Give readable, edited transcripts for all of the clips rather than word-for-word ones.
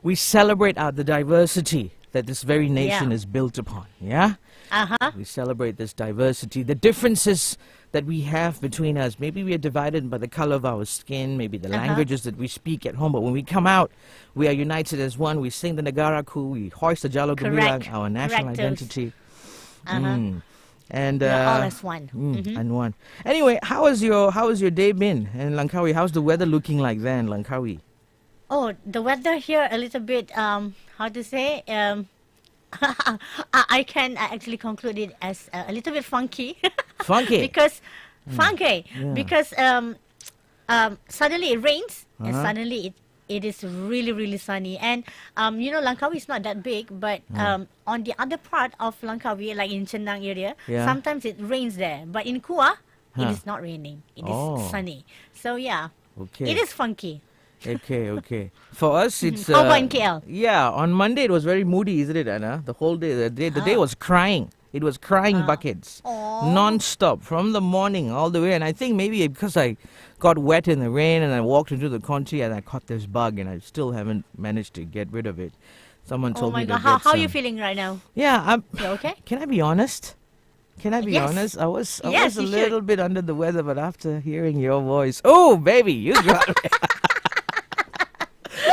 we celebrate the diversity that this very nation is built upon. Yeah? We celebrate this diversity, the differences that we have between us. Maybe we are divided by the color of our skin, maybe the languages that we speak at home, but when we come out, we are united as one. We sing the Negaraku, we hoist the Jalo Gemilang, our national identity. And we're all as one. And one. Anyway, how has your day been in Langkawi? How's the weather looking like there in Langkawi? Oh, the weather here a little bit, how to say, I can actually conclude it as a little bit funky. Funky? Because, because suddenly it rains and suddenly it is really, really sunny. And, Langkawi is not that big, but on the other part of Langkawi, like in Chenang area, sometimes it rains there. But in Kua, it is not raining. It is sunny. So, yeah, it is funky. Okay. For us, it's... How about in KL? Yeah, on Monday it was very moody, isn't it, Anna? The whole day, the day was crying. It was crying buckets. Non-stop, from the morning all the way. And I think maybe because I got wet in the rain and I walked into the country and I caught this bug and I still haven't managed to get rid of it. Someone told me to get How are you feeling right now? Yeah, you okay? Can I be honest? Honest? I was a little bit under the weather, but after hearing your voice, oh, baby, you got it.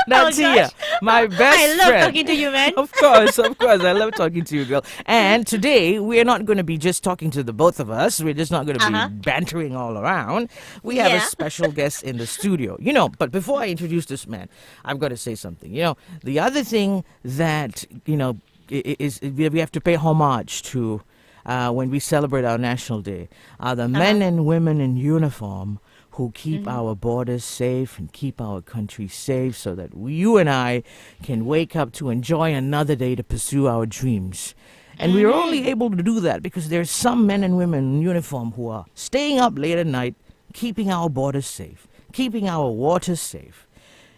Natia, my best friend. I love talking to you, man. Of course. I love talking to you, girl. And today, we are not going to be just talking to the both of us. We're just not going to be bantering all around. We have a special guest in the studio. But before I introduce this man, I've got to say something. The other thing that, is we have to pay homage to when we celebrate our National Day are the men and women in uniform who keep our borders safe and keep our country safe so that you and I can wake up to enjoy another day to pursue our dreams. And we're only able to do that because there's some men and women in uniform who are staying up late at night, keeping our borders safe, keeping our waters safe.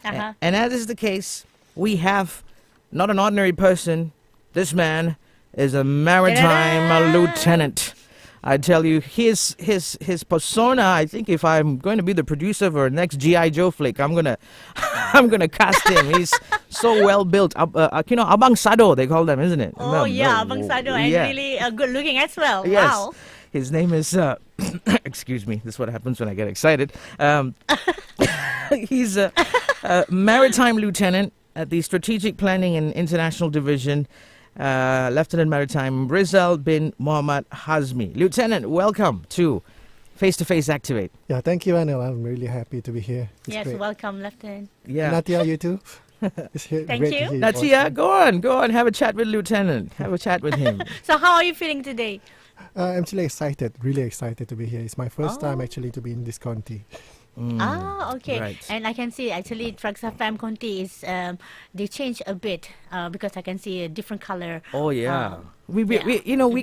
And as is the case, we have not an ordinary person. This man is a maritime lieutenant. I tell you, his persona. I think if I'm going to be the producer for next G.I. Joe flick, I'm gonna cast him. He's so well built. Abang Sado they call them, isn't it? Oh yeah, Abang Sado, and really good looking as well. Yes. Wow. His name is. Excuse me. This is what happens when I get excited. He's a maritime lieutenant at the Strategic Planning and International Division. Lieutenant Maritime Rizal bin Muhammad Hazmi. Lieutenant, welcome to Face-to-Face Activate. Yeah, thank you, Anil. I'm really happy to be here. Yes, great. Welcome, Lieutenant. Yeah. Natia, you too. Thank you. Natia, go on. Have a chat with Lieutenant. Have a chat with him. So how are you feeling today? I'm actually really excited to be here. It's my first time actually to be in this county. Okay. Right. And I can see actually TRAXXfm Conti is they changed a bit because I can see a different color. Oh yeah. We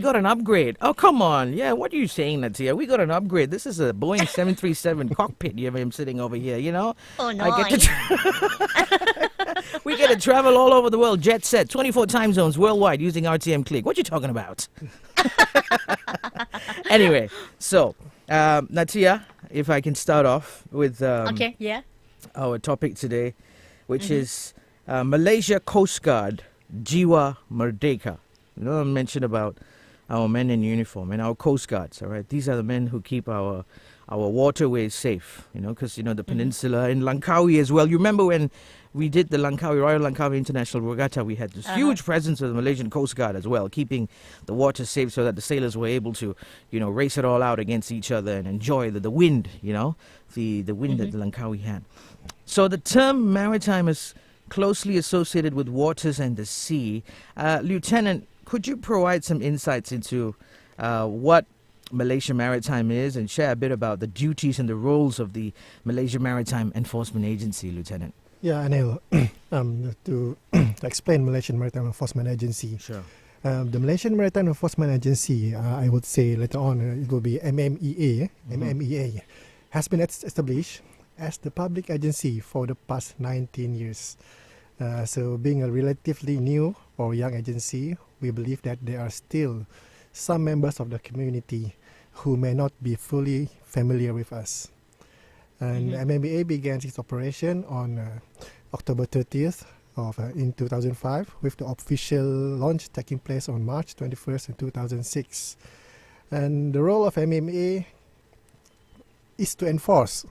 got an upgrade. Oh come on. Yeah, what are you saying, Natia? We got an upgrade. This is a Boeing 737 cockpit. You have him sitting over here, Oh no. We get to travel all over the world, jet set, 24 time zones worldwide using RTM Click. What you talking about? Anyway, so Natia, if I can start off with our topic today, which is Malaysia Coast Guard, Jiwa Merdeka. Mention about our men in uniform and our Coast Guards, all right? These are the men who keep our waterways safe, because, the peninsula in Langkawi as well. You remember when we did the Royal Langkawi International Regatta, we had this huge presence of the Malaysian Coast Guard as well, keeping the water safe so that the sailors were able to, race it all out against each other and enjoy the wind, the wind that the Langkawi had. So the term maritime is closely associated with waters and the sea. Lieutenant, could you provide some insights into what Malaysia Maritime is and share a bit about the duties and the roles of the Malaysia Maritime Enforcement Agency, Lieutenant? Yeah, Anil, to explain Malaysian Maritime Enforcement Agency. Sure. The Malaysian Maritime Enforcement Agency, I would say later on, it will be MMEA. MMEA has been established as the public agency for the past 19 years. So being a relatively new or young agency, we believe that there are still some members of the community who may not be fully familiar with us. And MMEA began its operation on October 30th, in 2005, with the official launch taking place on March 21st in 2006. And the role of MMA is to enforce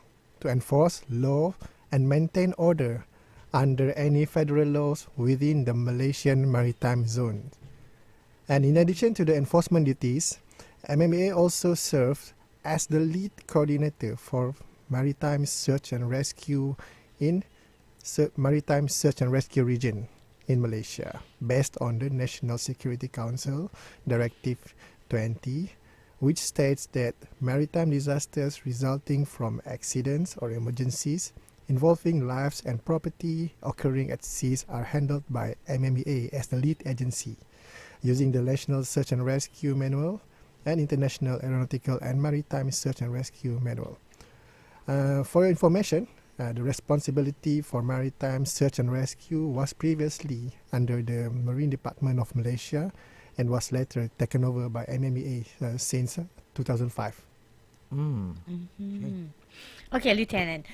law and maintain order under any federal laws within the Malaysian Maritime Zone. And in addition to the enforcement duties, MMA also serves as the lead coordinator for maritime search and rescue in Maritime Search and Rescue Region in Malaysia, based on the National Security Council Directive 20, which states that maritime disasters resulting from accidents or emergencies involving lives and property occurring at seas are handled by MMEA as the lead agency, using the National Search and Rescue Manual and International Aeronautical and Maritime Search and Rescue Manual. For your information, the responsibility for maritime search and rescue was previously under the Marine Department of Malaysia and was later taken over by MMEA since 2005. Okay, Lieutenant.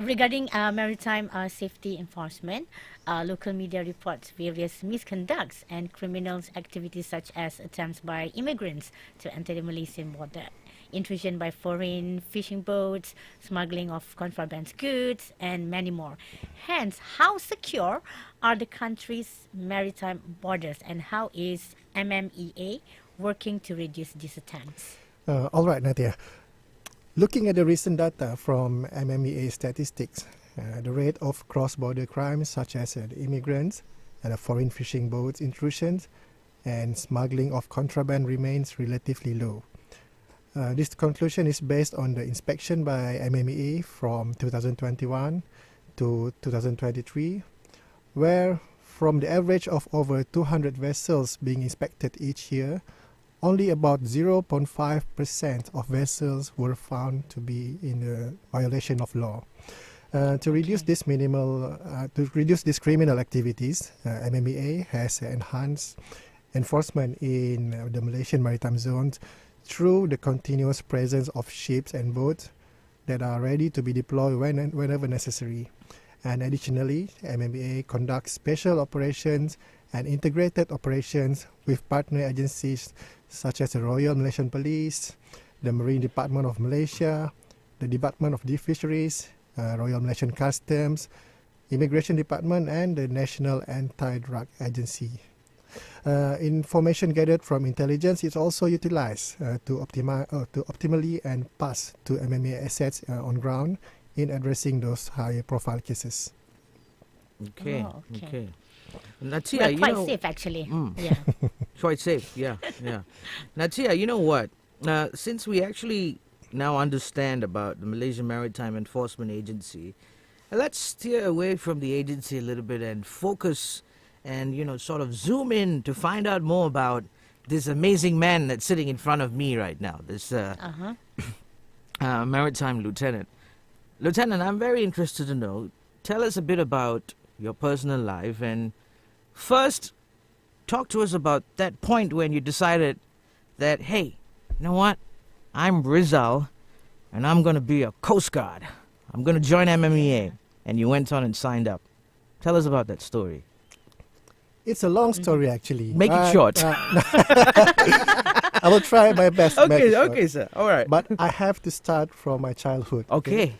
Regarding maritime safety enforcement, local media reports various misconducts and criminal activities such as attempts by immigrants to enter the Malaysian border, intrusion by foreign fishing boats, smuggling of contraband goods, and many more. Hence, how secure are the country's maritime borders, and how is MMEA working to reduce these attempts? All right, Natia. Looking at the recent data from MMEA statistics, the rate of cross-border crimes such as immigrants and foreign fishing boats intrusions and smuggling of contraband remains relatively low. This conclusion is based on the inspection by MMEA from 2021 to 2023, where from the average of over 200 vessels being inspected each year, only about 0.5% of vessels were found to be in violation of law. To reduce these criminal activities, MMEA has enhanced enforcement in the Malaysian Maritime Zone through the continuous presence of ships and boats that are ready to be deployed whenever necessary. And additionally, MMEA conducts special operations and integrated operations with partner agencies such as the Royal Malaysian Police, the Marine Department of Malaysia, the Department of Deep Fisheries, Royal Malaysian Customs, Immigration Department, and the National Anti-Drug Agency. Information gathered from intelligence is also utilized to optimally and pass to MMA assets on ground in addressing those high-profile cases. Okay. Natia, We're quite safe, actually. Yeah. Quite safe, yeah. Natia, you know what? Since we actually now understand about the Malaysian Maritime Enforcement Agency, let's steer away from the agency a little bit and focus and, sort of zoom in to find out more about this amazing man that's sitting in front of me right now, this maritime lieutenant. Lieutenant, I'm very interested to know, tell us a bit about your personal life, and first, talk to us about that point when you decided that, hey, you know what? I'm Rizal, and I'm going to be a Coast Guard. I'm going to join MMEA. And you went on and signed up. Tell us about that story. It's a long story, actually. Make it short. I will try my best to make it short. Okay, sir. All right. But I have to start from my childhood. Okay.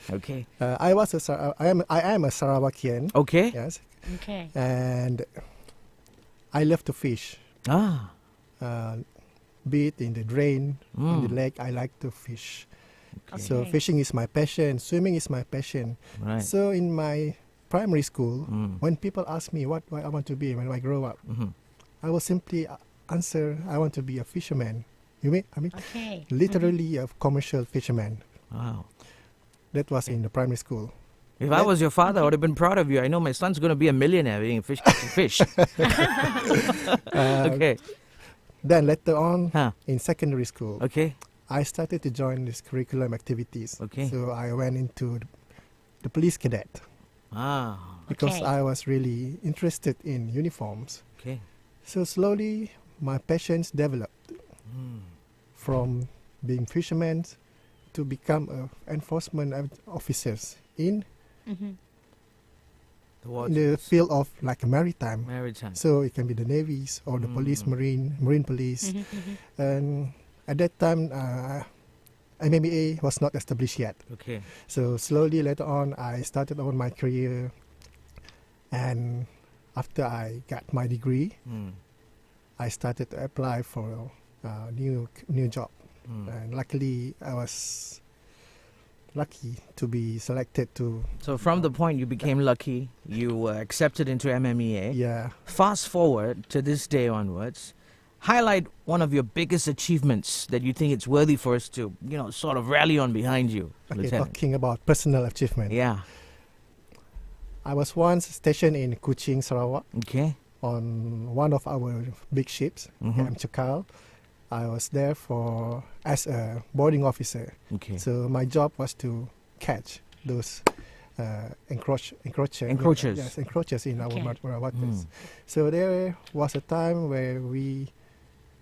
I am a Sarawakian. Okay. Yes. Okay. And I love to fish. Be it in the drain, in the lake, I like to fish. Okay. So fishing is my passion. Swimming is my passion. Right. So in my primary school, when people ask me what I want to be when I grow up, I will simply answer, I want to be a fisherman. Literally a commercial fisherman. Wow. That was in the primary school. If I was your father, I would have been proud of you. I know my son's going to be a millionaire being catching fish. Okay. Then later on, in secondary school, I started to join these curriculum activities. Okay. So I went into the police cadet. Because I was really interested in uniforms. Okay. So slowly, my passions developed from being fishermen to become enforcement officers in in the field of like maritime. Maritime. So it can be the navies or the police, marine police. And at that time, MMA was not established yet. Okay. So slowly later on, I started on my career. And after I got my degree, I started to apply for a new job. And luckily, I was lucky to be selected to. So from the point you became lucky, you were accepted into MMEA. Yeah. Fast forward to this day onwards. Highlight one of your biggest achievements that you think it's worthy for us to, sort of rally on behind you, Okay, Lieutenant. talking about personal achievement. Yeah. I was once stationed in Kuching, Sarawak, Okay. on one of our big ships, M. Cakal. I was there as a boarding officer. Okay. So my job was to catch those encroachers. Yes, encroachers in our waters. So there was a time where we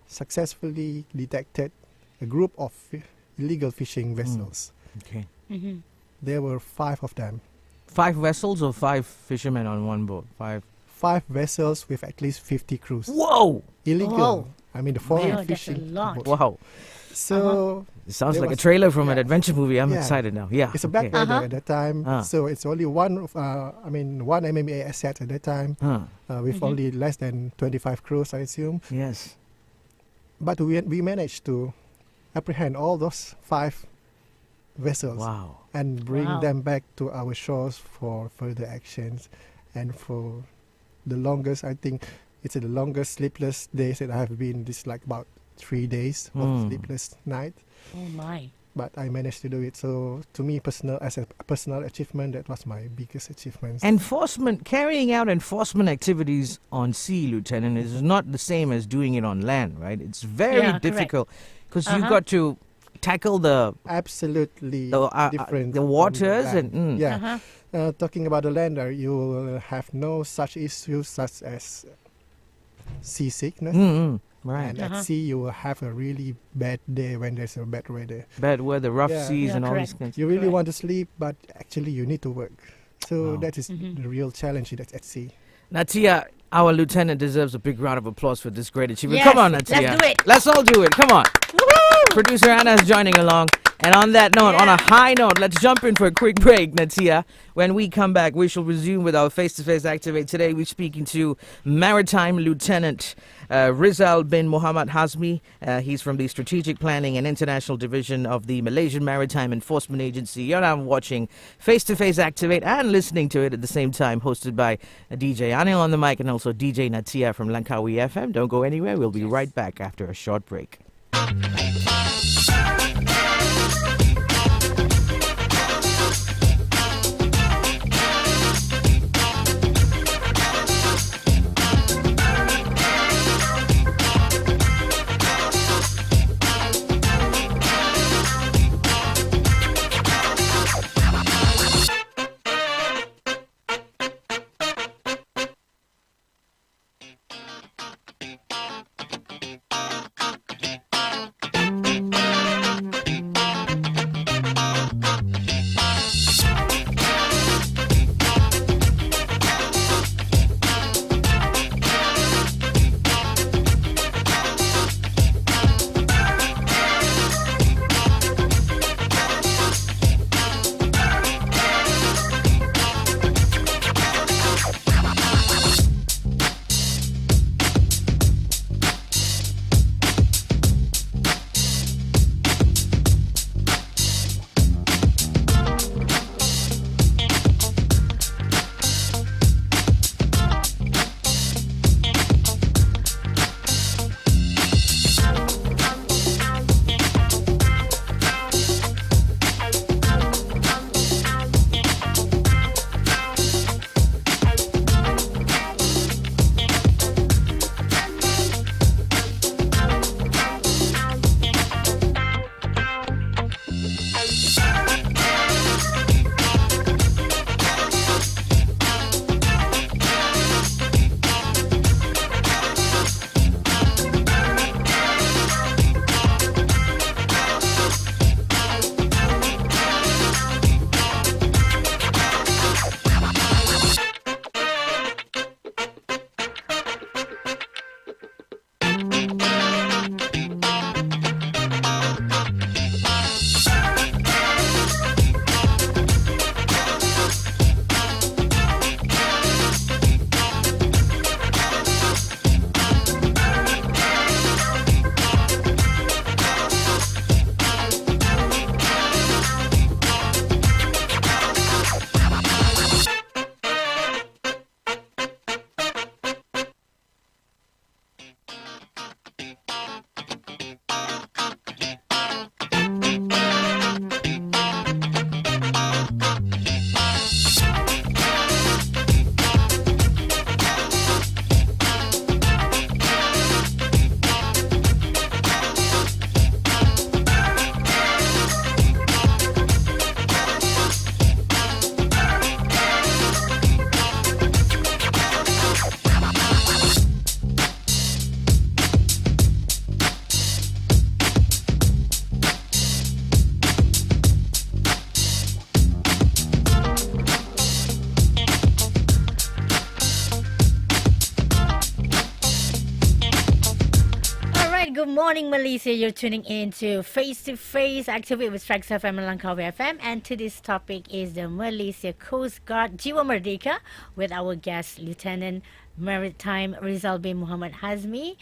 successfully detected a group of illegal fishing vessels. Okay. There were 5 of them. 5 vessels or 5 fishermen on one boat? 5 vessels with at least 50 crews. Whoa! Illegal. Whoa. I mean, the foreign Wow, that's a fishing lot. boats. Wow. So It sounds there like a was- trailer from an yeah. adventure movie. I'm Yeah. excited now. Yeah. it's a bad weather at that time. Ah. So it's only one MMA asset at that time, Huh. with only less than 25 crews, I assume. Yes. But we managed to apprehend all those 5 vessels Wow. and bring Wow. them back to our shores for further actions. And for the longest, I think it's the longest sleepless days that I have been. This like about 3 days of sleepless night. Oh my. But I managed to do it. So to me, as a personal achievement, that was my biggest achievement. Carrying out enforcement activities on sea, Lieutenant, is not the same as doing it on land, right? It's very Yeah, correct. difficult because you've got to tackle the Absolutely different the from waters land. and Yeah. Talking about the lander, you will have no such issues such as seasickness. right. And at sea, you will have a really bad day when there's a bad weather. Bad weather, rough Yeah. seas, Yeah, and all these correct. kinds. You really Correct. want to sleep, but actually you need to work. So Wow. that is the real challenge that's at sea. Natia, our lieutenant deserves a big round of applause for this great achievement. Yes, Come on, let's Natia. do it. Let's all do it. Come on. Producer Anna is joining along. And on that note, on a high note, let's jump in for a quick break, Natia. When we come back, we shall resume with our face-to-face Activate. Today, we're speaking to Maritime Lieutenant Rizal bin Muhammad Hazmi. He's from the Strategic Planning and International Division of the Malaysian Maritime Enforcement Agency. You're now watching Face-to-Face Activate and listening to it at the same time, hosted by DJ Anil on the mic and also DJ Natia from Langkawi FM. Don't go anywhere. We'll be right back after a short break. good morning, Malaysia. You're tuning in to Face to Face, Activ with TRAXXfm and Langkawi FM. And today's topic is the Malaysia Coast Guard Jiwa Merdeka with our guest, Lieutenant Maritime Rizal bin Muhammad Hazmi,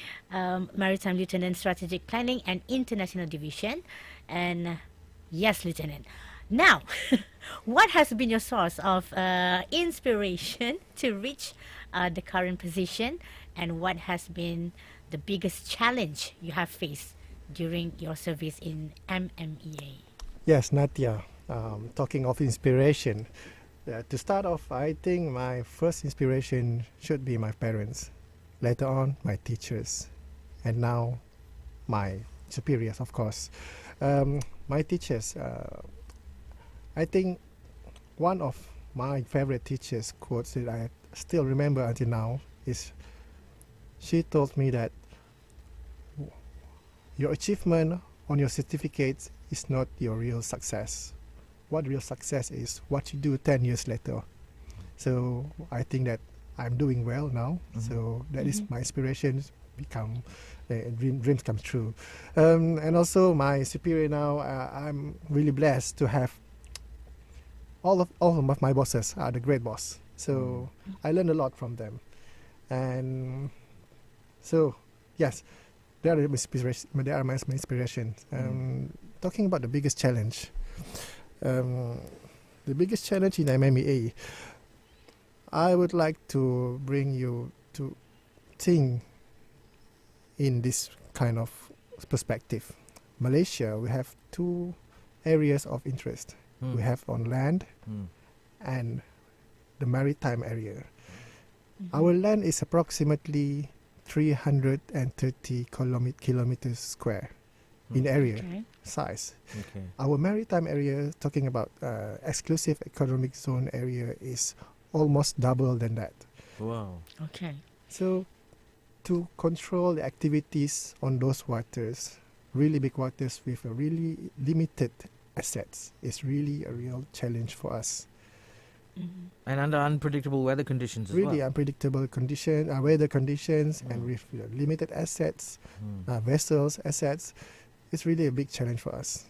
Maritime Lieutenant Strategic Planning and International Division. And yes, Lieutenant. Now, what has been your source of inspiration to reach the current position, and what has been the biggest challenge you have faced during your service in MMEA? Yes, Natia. Talking of inspiration, to start off, I think my first inspiration should be my parents. Later on, my teachers, and now my superiors, of course. My teachers. I think one of my favorite teachers' quotes that I still remember until now is, she told me that your achievement on your certificates is not your real success. What real success is what you do 10 years later. So I think that I'm doing well now. So that is my inspiration, become dreams come true. And also my superior now, I'm really blessed to have all of my bosses are the great boss. So I learned a lot from them. And so, yes, they are my inspirations. Talking about the biggest challenge. The biggest challenge in MMEA, I would like to bring you to think in this kind of perspective. Malaysia, we have two areas of interest. We have on land and the maritime area. Our land is approximately 330 kilometers square in area size. Our maritime area, talking about exclusive economic zone area, is almost double than that. Wow. Okay. So to control the activities on those waters, really big waters with a really limited assets, is really a real challenge for us. And under unpredictable weather conditions as Really well. unpredictable weather conditions, and with limited assets, vessels, assets, it's really a big challenge for us,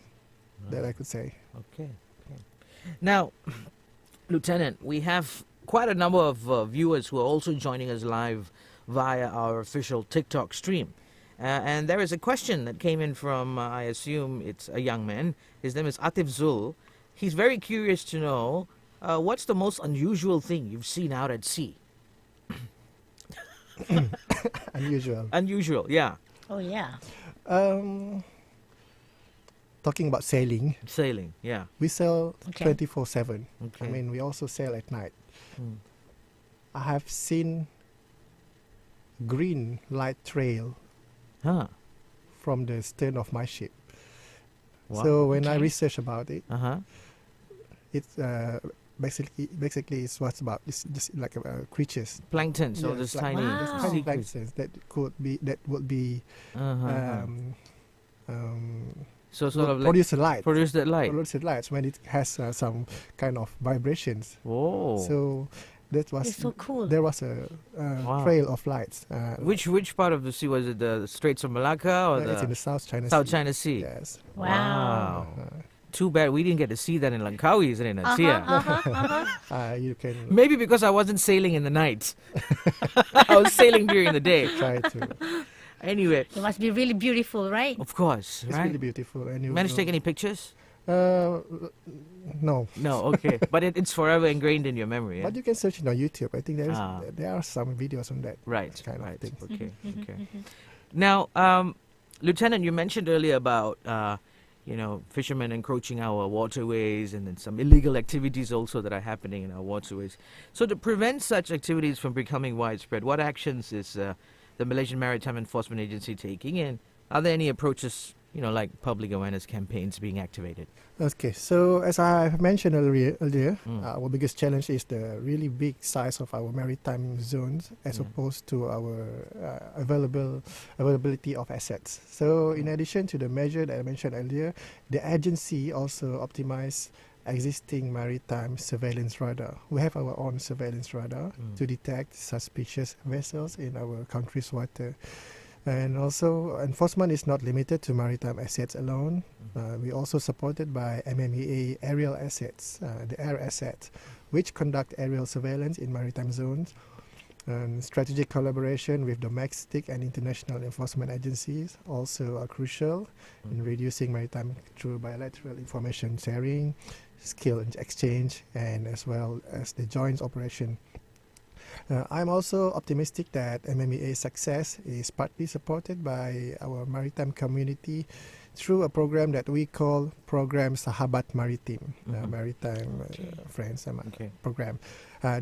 that I could say. Okay. Now, Lieutenant, we have quite a number of viewers who are also joining us live via our official TikTok stream. And there is a question that came in from, I assume it's a young man. His name is Activ Zul. He's very curious to know, what's the most unusual thing you've seen out at sea? Unusual. Unusual, yeah. Oh, yeah. Talking about sailing, Yeah. we sail Okay. 24/7. Okay. I mean, we also sail at night. I have seen green light trail Huh. from the stern of my ship. Wow. So when I Okay. research about it, Uh-huh. it's basically it's what's about, it's just like creatures. Plankton, so Yeah, this it's like tiny Wow. this tiny sea creatures. plankton that would be Uh-huh. will So sort of like produce a light. produce that light. Produce lights when it has some kind of vibrations. Whoa. So that was It's so cool. there was a Wow. trail of lights. Which part of the sea was it? The Straits of Malacca or it's in the the South China South Sea. China Sea? Yes. Wow. Too bad we didn't get to see that in Langkawi, isn't it, Natia? You can Maybe because I wasn't sailing in the night. I was sailing during the day. try to. Anyway, It must be really beautiful, right? of course, It's right? really beautiful. And you Managed to take any pictures? No. No, okay. But it's forever ingrained in your memory, yeah? But you can search it on YouTube. I think Ah. there are some videos on that. Right, kind of right. thing. Okay, okay. Now, Lieutenant, you mentioned earlier about, fishermen encroaching our waterways and then some illegal activities also that are happening in our waterways. So to prevent such activities from becoming widespread, what actions is the Malaysian Maritime Enforcement Agency taking, and are there any approaches, like public awareness campaigns being activated? Okay, so as I have mentioned earlier, our biggest challenge is the really big size of our maritime zones as opposed to our availability of assets. So in addition to the measure that I mentioned earlier, the agency also optimized existing maritime surveillance radar. We have our own surveillance radar to detect suspicious vessels in our country's water. And also, enforcement is not limited to maritime assets alone. We also supported by MMEA aerial assets, the air assets, which conduct aerial surveillance in maritime zones. And strategic collaboration with domestic and international enforcement agencies also are crucial in reducing maritime through bilateral information sharing, skill exchange, and as well as the joint operation. I'm also optimistic that MMEA's success is partly supported by our maritime community through a program that we call Program Sahabat Maritim, Maritime Friends program.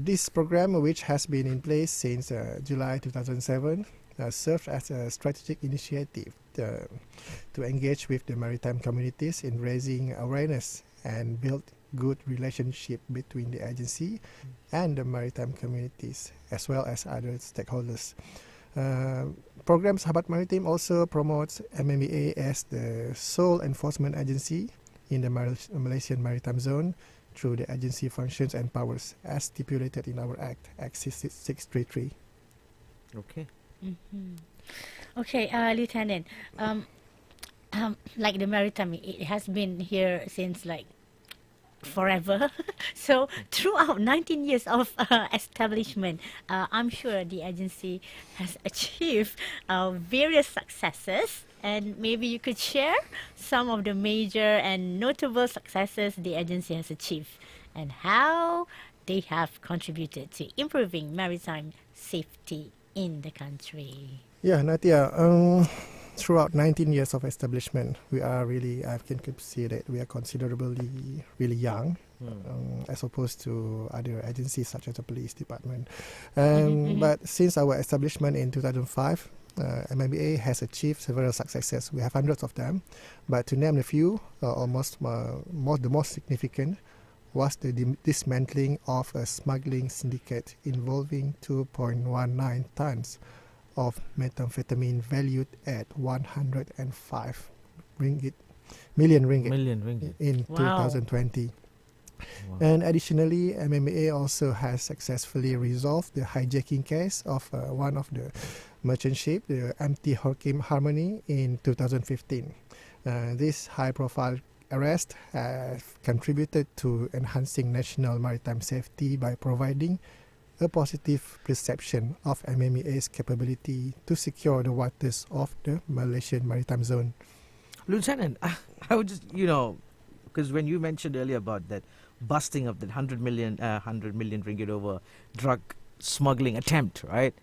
This program, which has been in place since July 2007, serves as a strategic initiative to engage with the maritime communities in raising awareness and build good relationship between the agency and the maritime communities, as well as other stakeholders. Program Sahabat Maritim also promotes MMEA as the sole enforcement agency in the Malaysian Maritime Zone through the agency functions and powers as stipulated in our Act 633. Okay. Okay, Lieutenant. Like the maritime, it has been here since like forever. So throughout 19 years of establishment, I'm sure the agency has achieved various successes, and maybe you could share some of the major and notable successes the agency has achieved and how they have contributed to improving maritime safety in the country. Yeah, Natia, throughout 19 years of establishment, we are really, I can see that we are considerably really young as opposed to other agencies such as the police department. But since our establishment in 2005, MMEA has achieved several successes. We have hundreds of them, but to name a few, the most significant was the dismantling of a smuggling syndicate involving 2.19 tons of methamphetamine valued at 105 million ringgit in 2020. Wow. And additionally, MMEA also has successfully resolved the hijacking case of one of the merchant ship, the MT Harmony, in 2015. This high-profile arrest has contributed to enhancing national maritime safety by providing a positive perception of MMEA's capability to secure the waters of the Malaysian Maritime Zone. Lieutenant, I would just, because when you mentioned earlier about that busting of that 100 million ringgit over drug smuggling attempt, right?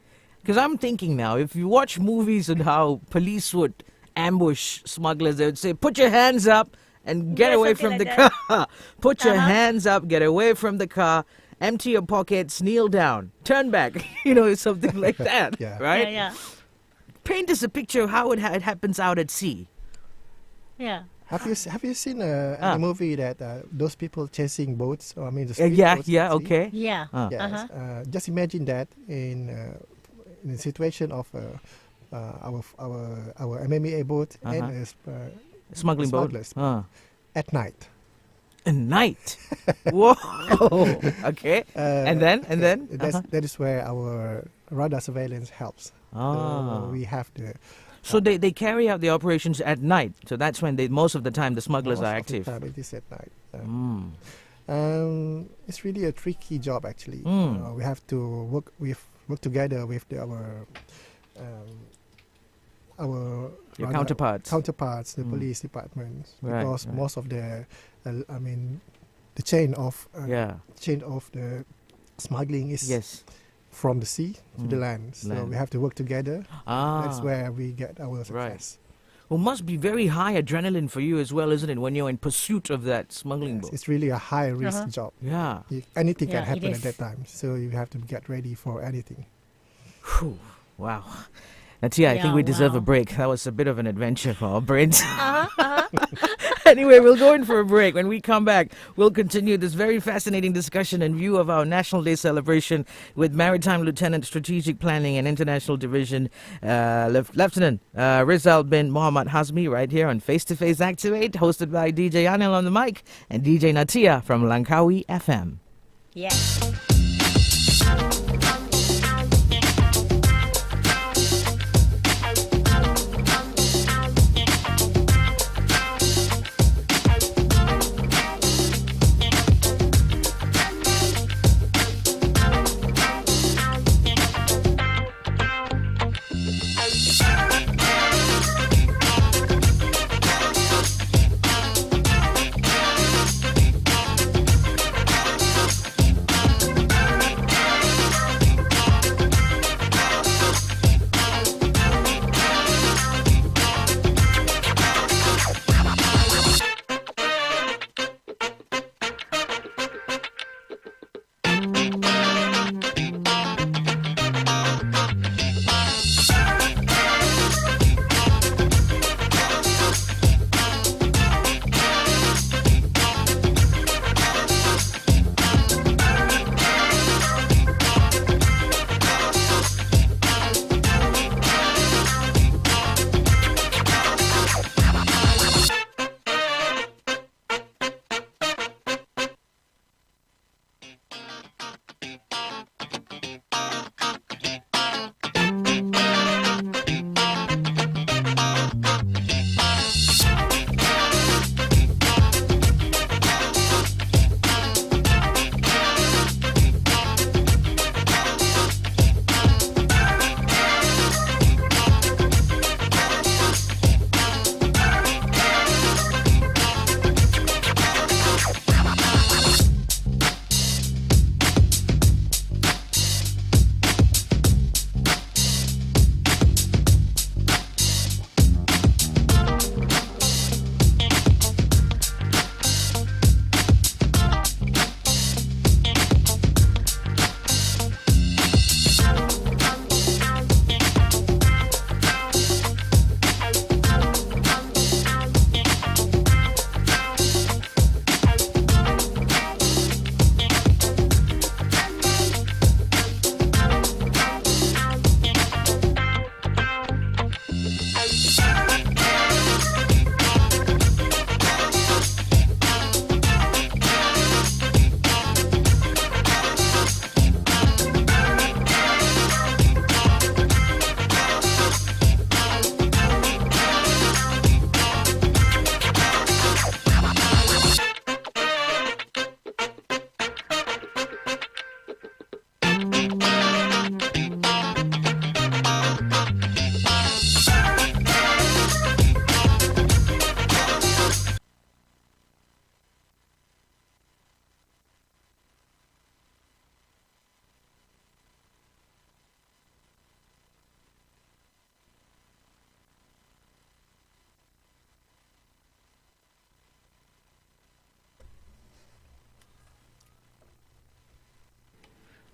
Because I'm thinking now, if you watch movies on how police would ambush smugglers, they would say, put your hands up and get away from the car. Put your hands up, get away from the car. Empty your pockets, kneel down, turn back, something like that, right? Yeah. Paint us a picture of how it happens out at sea. Yeah. Have you seen a movie that those people chasing boats? Or, I mean, the speed boats yeah, at sea? okay. Yeah. Yes. Just imagine that in the situation of our MMEA boat and smuggling boat at night. At night. Whoa. Okay. And then. That is where our radar surveillance helps. So we have the. So they carry out the operations at night. So that's when most of the time the smugglers are active. Most of the time it is at night. It's really a tricky job actually. We have to work together with our your counterparts, the police departments, because most of the, the chain of the smuggling is from the sea to the land. So we have to work together. That's where we get our success. Right. Well, must be very high adrenaline for you as well, isn't it, when you're in pursuit of that smuggling boat? It's really a high risk job. Yeah. Anything can happen at that time, so you have to get ready for anything. Whew. Wow. Natia, I think we deserve a break. That was a bit of an adventure for our brains. Anyway, we'll go in for a break. When we come back, we'll continue this very fascinating discussion in view of our National Day celebration with Maritime Lieutenant Strategic Planning and International Division Lieutenant Rizal bin Muhammad Hazmi right here on Face to Face Activate, hosted by DJ Anil on the mic and DJ Natia from Langkawi FM. Yes.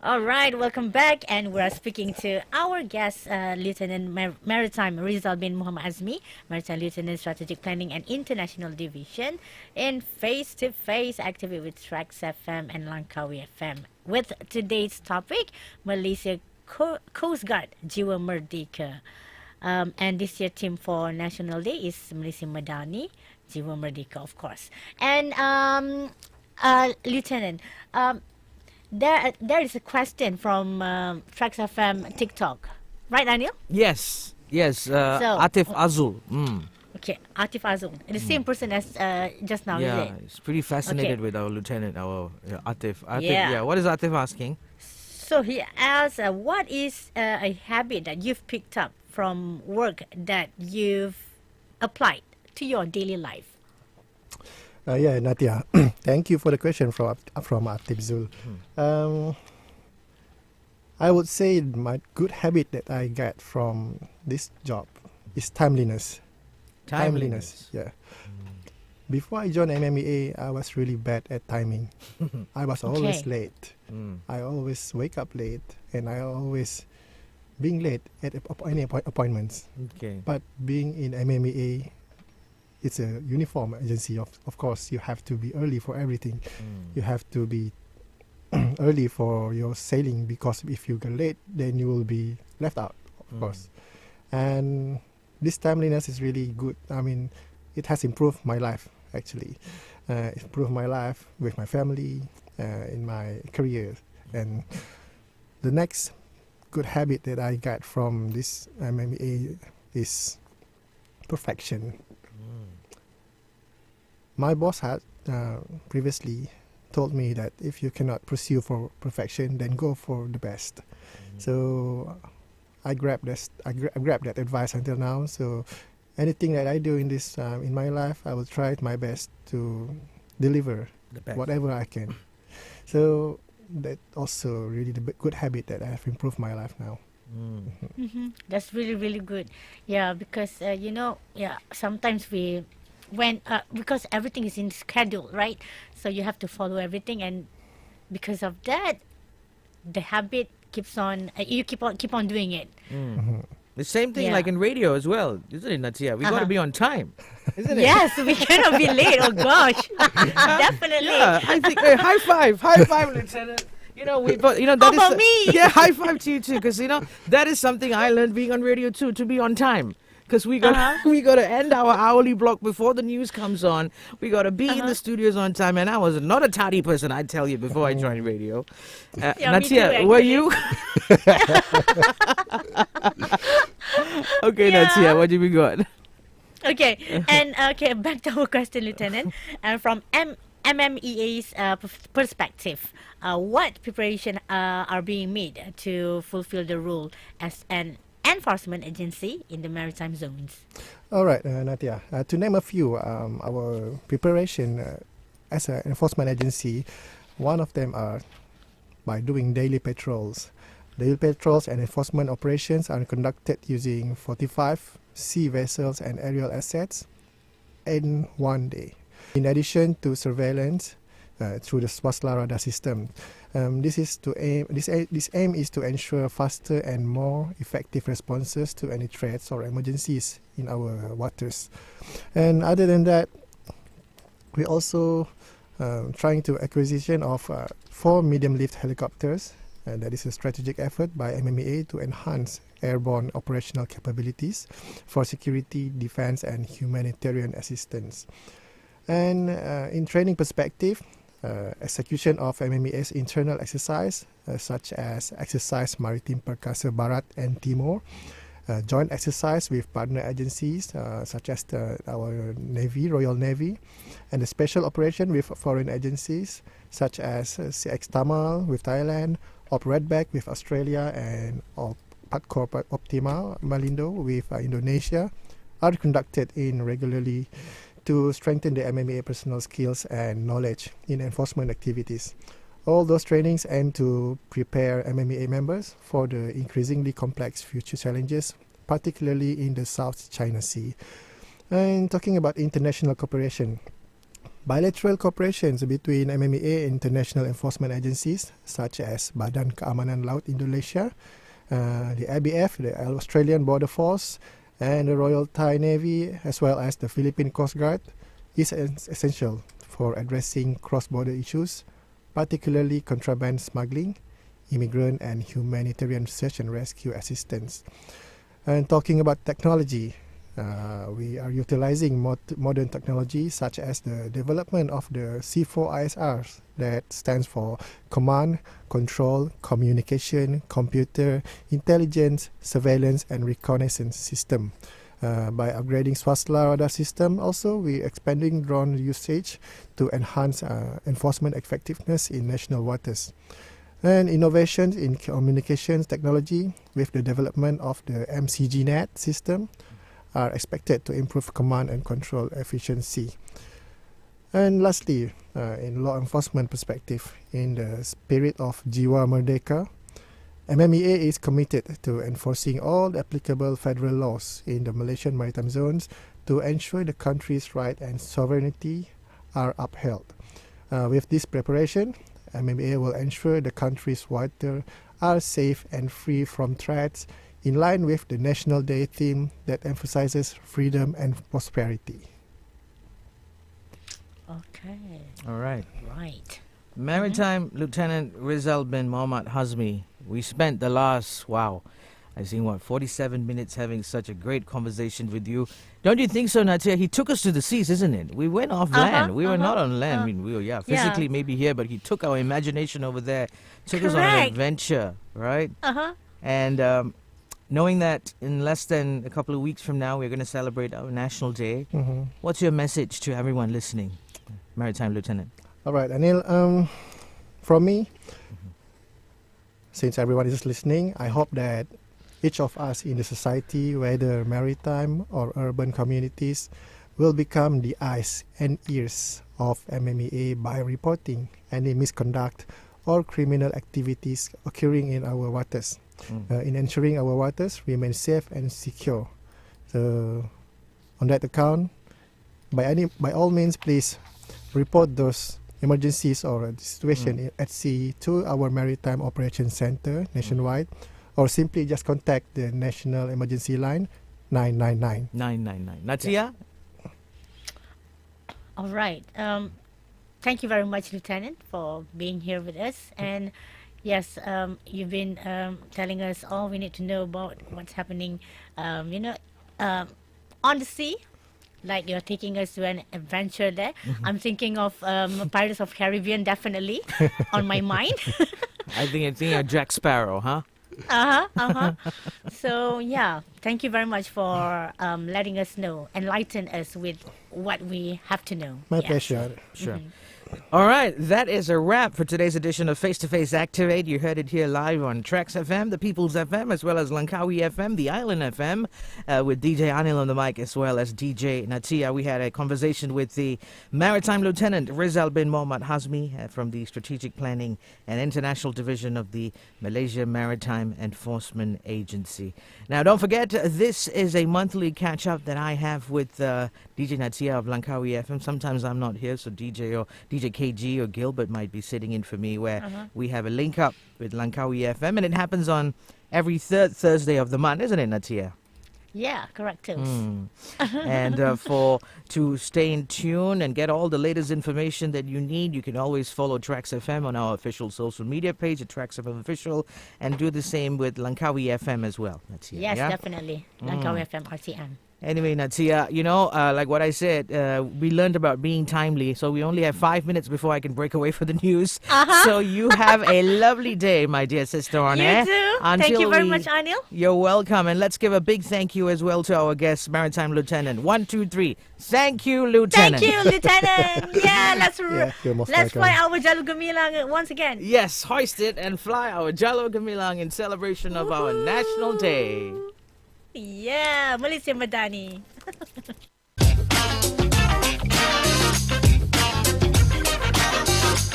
All right, welcome back, and we're speaking to our guest, Lieutenant Maritime Rizal bin Muhammad Azmi, Maritime Lieutenant Strategic Planning and International Division, in face-to-face activity with TRAXXfm and Langkawi FM. With today's topic, Malaysia Coast Guard, Jiwa Merdeka. And this year theme for National Day is Malaysia Madani, Jiwa Merdeka, of course. And Lieutenant, there is a question from TRAXXfm TikTok, right, Anil? Yes. Activ Azul. Okay, Atif Azul, the same person as just now, is it? He's pretty fascinated with our lieutenant, our Activ. Yeah. What is Activ asking? So he asks, what is a habit that you've picked up from work that you've applied to your daily life? Natia, thank you for the question from Activ Zul. I would say my good habit that I get from this job is timeliness. Yeah. Before I joined MMEA, I was really bad at timing. I was always late. I always wake up late, and I always being late at any appointments. Okay. But being in MMEA, it's a uniform agency. Of course, you have to be early for everything. You have to be early for your sailing, because if you get late, then you will be left out, of course. And this timeliness is really good. I mean, it has improved my life, actually. It improved my life with my family, in my career. And the next good habit that I got from this MMEA is perfection. My boss had previously told me that if you cannot pursue for perfection, then go for the best. So I grabbed that advice until now. So anything that I do in this in my life, I will try my best to deliver whatever I can. So that also really the good habit that I have improved my life now. That's really, really good. Yeah, because sometimes because everything is in schedule, right? So you have to follow everything, and because of that, the habit keeps on. You keep on doing it. The same thing like in radio as well, isn't it, Natia? We got to be on time, isn't it? Yes, we cannot be late. Oh gosh, definitely. Yeah, I think high five, Lieutenant. That about me? Yeah, high five to you too, because that is something I learned being on radio too, to be on time. Because we got to end our hourly block before the news comes on. We got to be in the studios on time. And I was not a tardy person, I tell you, before I joined radio. Natia, were you? Okay, Natia, what did we got? Okay, and back to our question, Lieutenant. From MMEA's perspective, what preparation are being made to fulfill the role as an enforcement agency in the maritime zones? All right, Natia. To name a few, our preparation as an enforcement agency, one of them are by doing daily patrols. Daily patrols and enforcement operations are conducted using 45 sea vessels and aerial assets in one day. In addition to surveillance through the Swasla radar system, this aim is to ensure faster and more effective responses to any threats or emergencies in our waters. And other than that, we also trying to acquisition of 4 medium-lift helicopters. That is a strategic effort by MMEA to enhance airborne operational capabilities for security, defense, and humanitarian assistance. And in training perspective, execution of MMEA's internal exercise, such as Exercise Maritim Perkasa Barat and Timur, joint exercise with partner agencies such as our Navy, Royal Navy, and the special operation with foreign agencies such as CX Tamal with Thailand, Op Redback with Australia, and Op Patcorp Optima Malindo with Indonesia, are conducted in regularly to strengthen the MMEA personal skills and knowledge in enforcement activities. All those trainings aim to prepare MMEA members for the increasingly complex future challenges, particularly in the South China Sea. And talking about international cooperation, Bilateral cooperations between MMEA and international enforcement agencies such as Badan Keamanan Laut Indonesia, the ABF, the Australian Border Force, and the Royal Thai Navy, as well as the Philippine Coast Guard, is essential for addressing cross-border issues, particularly contraband smuggling, immigrant and humanitarian search and rescue assistance. And talking about technology, we are utilizing modern technology such as the development of the C4ISRs, that stands for Command, Control, Communication, Computer, Intelligence, Surveillance and Reconnaissance System. By upgrading Swasla radar system, also we expanding drone usage to enhance enforcement effectiveness in national waters. And innovations in communications technology with the development of the MCGNet system are expected to improve command and control efficiency. And lastly, in law enforcement perspective, in the spirit of Jiwa Merdeka, MMEA is committed to enforcing all applicable federal laws in the Malaysian maritime zones to ensure the country's right and sovereignty are upheld. With this preparation, MMEA will ensure the country's waters are safe and free from threats, in line with the National Day theme that emphasizes freedom and prosperity. Okay. All right. Right. Maritime Lieutenant Rizal bin Mohammad Hazmi, we spent the last, I think 47 minutes having such a great conversation with you. Don't you think so, Natia? He took us to the seas, isn't it? We went off land. We were not on land. I mean, we were, physically maybe here, but he took our imagination over there, took us on an adventure, right? And knowing that in less than a couple of weeks from now, we're going to celebrate our National Day, what's your message to everyone listening, Maritime Lieutenant? All right, Anil, from me, since everyone is listening, I hope that each of us in the society, whether maritime or urban communities, will become the eyes and ears of MMEA by reporting any misconduct or criminal activities occurring in our waters. In ensuring our waters remain safe and secure. So, on that account, by all means, please report those emergencies or situation at sea to our Maritime Operations Center nationwide, or simply just contact the National Emergency Line 999. 999. Natia? All right. Thank you very much, Lieutenant, for being here with us. And yes, you've been telling us all we need to know about what's happening, on the sea. Like you're taking us to an adventure there. I'm thinking of Pirates of Caribbean, definitely, on my mind. I think a Jack Sparrow, huh? So, yeah, thank you very much for letting us know, enlighten us with what we have to know. My pleasure. Sure. All right, that is a wrap for today's edition of Face to Face Activate. You heard it here live on TRAXXfm, the People's FM, as well as Langkawi FM, the Island FM, with DJ Anil on the mic, as well as DJ Natia. We had a conversation with the Maritime Lieutenant Rizal bin Mohammad Hazmi from the Strategic Planning and International Division of the Malaysia Maritime Enforcement Agency. Now, don't forget, this is a monthly catch-up that I have with DJ Natia of Langkawi FM. Sometimes I'm not here, so DJ KG or Gilbert might be sitting in for me, where we have a link up with Langkawi FM, and it happens on every third Thursday of the month, isn't it, Natia? Yeah, correct too. And to stay in tune and get all the latest information that you need, you can always follow TRAXXfm on our official social media page at TRAXXfm Official, and do the same with Langkawi FM as well, Natia. Yes, definitely. Langkawi FM RTM. Anyway, Natia, like what I said, we learned about being timely, so we only have 5 minutes before I can break away for the news. So you have a lovely day, my dear sister on air. You too. Thank you very much, Anil. You're welcome. And let's give a big thank you as well to our guest, Maritime Lieutenant. 1, 2, 3. Thank you, Lieutenant. Thank you, Lieutenant. let's welcome. fly our Jalur Gemilang once again. Yes, hoist it and fly our Jalur Gemilang in celebration of our National Day. Yeah, Malaysia Madani.